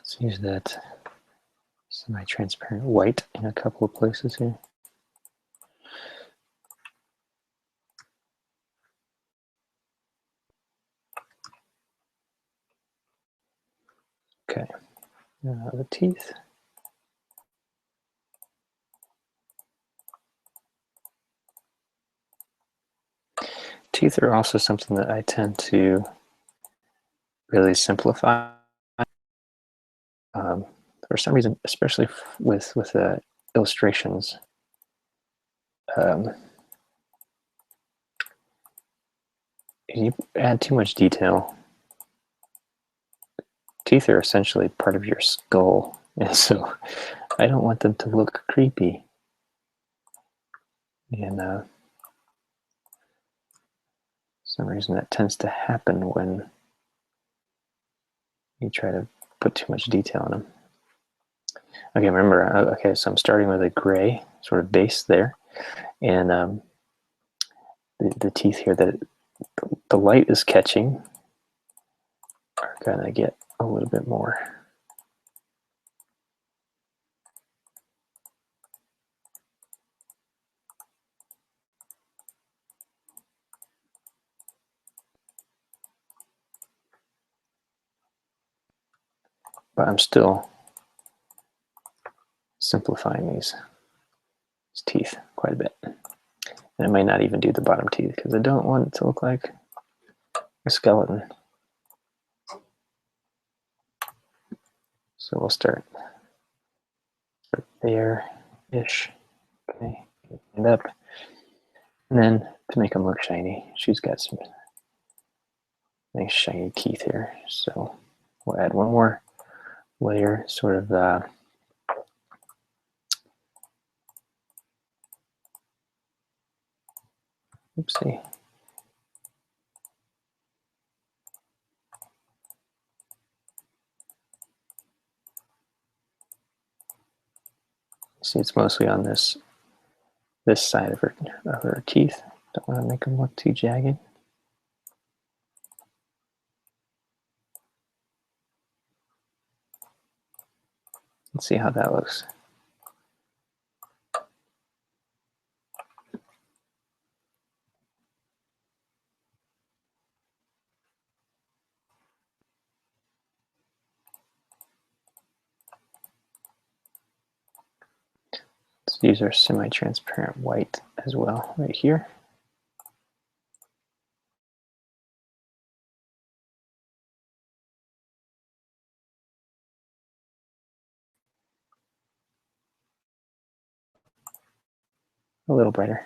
Let's use that semi-transparent white in a couple of places here. Okay, the teeth. teeth are also something that I tend to really simplify. For some reason, especially with illustrations, you add too much detail. Teeth are essentially part of your skull, and so I don't want them to look creepy. And some reason that tends to happen when you try to put too much detail on them. Okay, remember, okay, so I'm starting with a gray sort of base there, and the teeth here that the light is catching are gonna get a little bit more. But I'm still simplifying these teeth quite a bit. And I might not even do the bottom teeth because I don't want it to look like a skeleton. So we'll start there-ish. Okay, and up. And then to make them look shiny, she's got some nice shiny teeth here. So we'll add one more layer, sort of oopsie. See, it's mostly on this side of her teeth. Don't want to make them look too jagged. Let's see how that looks. Let's use our semi-transparent white as well right here. A little brighter.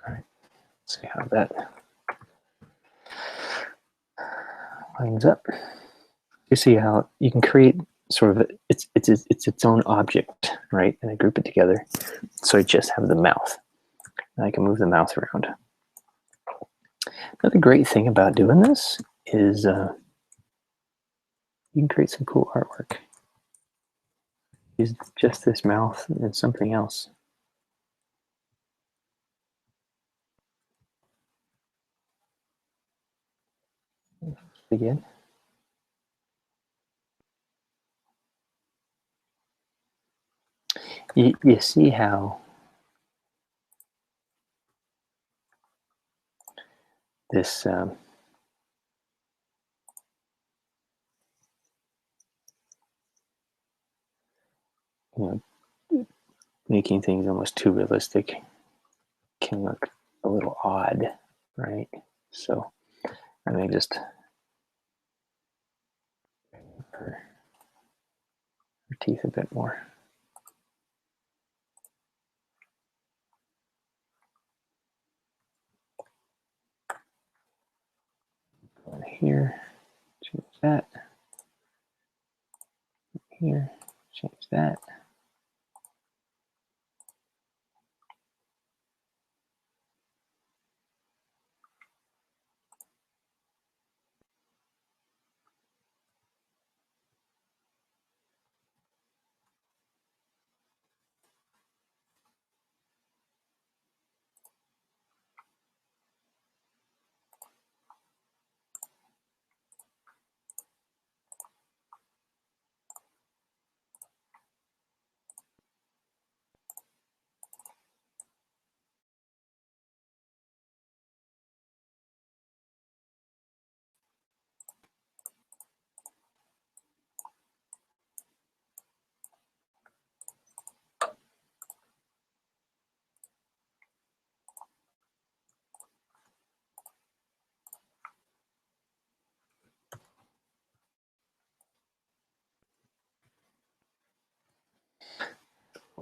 All right, let's see how that lines up. You see how you can create sort of it's its own object, right? And I group it together. So I just have the mouth. And I can move the mouth around. Another great thing about doing this is you can create some cool artwork. use just this mouth and something else. Again. You see how this you know, making things almost too realistic can look a little odd, right? So I may just her teeth a bit more. Go in here, change that. Here, change that.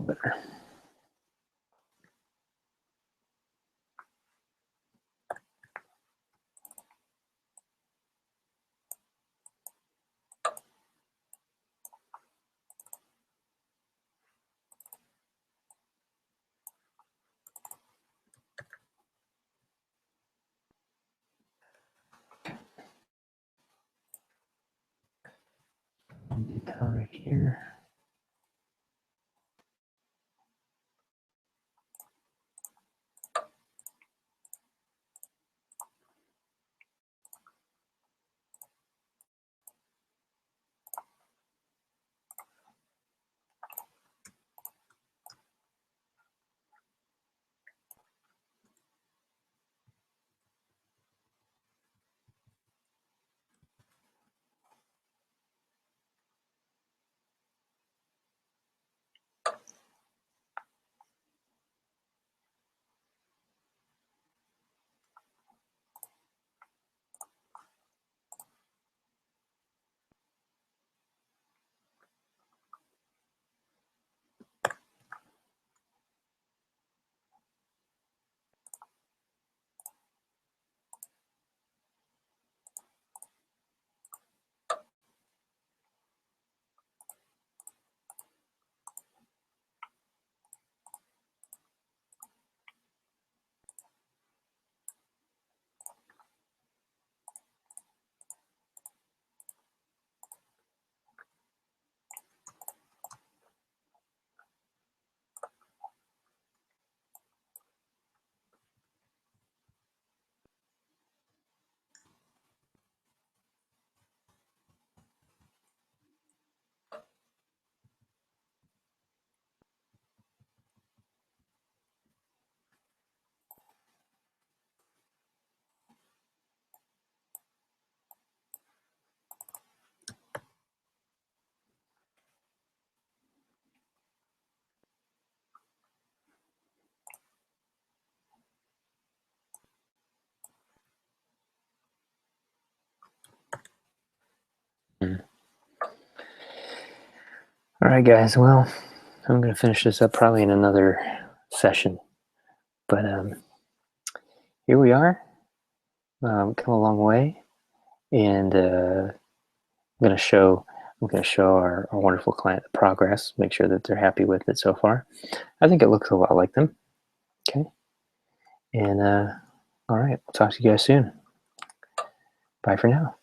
Better. Right here. All right, guys. Well, I'm going to finish this up probably in another session, but here we are. Come a long way, and I'm going to show our wonderful client the progress. Make sure that they're happy with it so far. I think it looks a lot like them. Okay, and all right. We'll talk to you guys soon. Bye for now.